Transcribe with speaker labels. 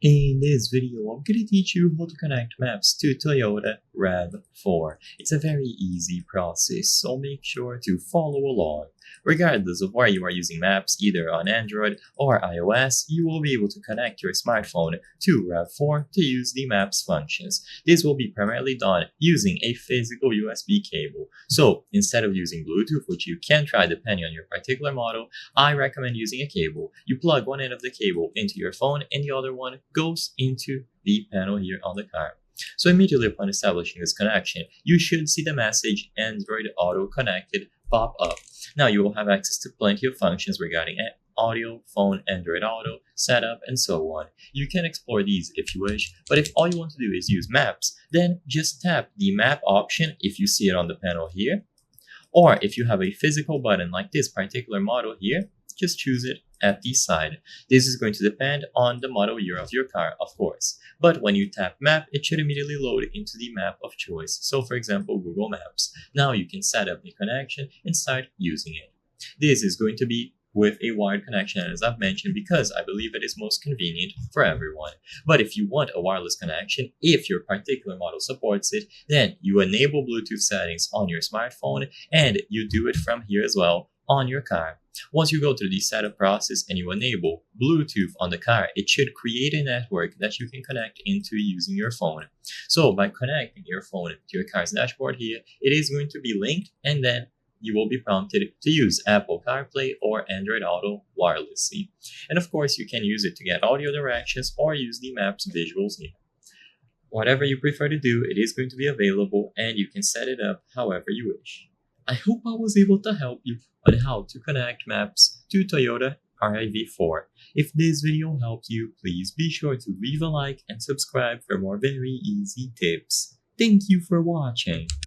Speaker 1: In this video, I'm going to teach you how to connect maps to Toyota RAV4. It's a very easy process, so make sure to follow along. Regardless of where you are using maps, either on Android or iOS, you will be able to connect your smartphone to RAV4 to use the maps functions. This will be primarily done using a physical USB cable. So instead of using Bluetooth, which you can try depending on your particular model, I recommend using a cable. You plug one end of the cable into your phone and the other one goes into the panel here on the car. So immediately upon establishing this connection, you should see the message Android Auto Connected pop up. Now you will have access to plenty of functions regarding audio, phone, Android Auto, setup, and so on. You can explore these if you wish, but if all you want to do is use maps, then just tap the map option if you see it on the panel here. Or if you have a physical button like this particular model here, just choose it at the side. This is going to depend on the model year of your car, of course. But when you tap map, it should immediately load into the map of choice. So for example, Google Maps. Now you can set up the connection and start using it. This is going to be with a wired connection, as I've mentioned, because I believe it is most convenient for everyone. But if you want a wireless connection, if your particular model supports it, then you enable Bluetooth settings on your smartphone and you do it from here as well on your car. Once you go through the setup process and you enable Bluetooth on the car, it should create a network that you can connect into using your phone. So by connecting your phone to your car's dashboard here, it is going to be linked, and then you will be prompted to use Apple CarPlay or Android Auto wirelessly. And of course, you can use it to get audio directions or use the maps visuals here. Whatever you prefer to do, it is going to be available and you can set it up however you wish. I hope I was able to help you on how to connect maps to Toyota RAV4. If this video helped you, please be sure to leave a like and subscribe for more very easy tips. Thank you for watching.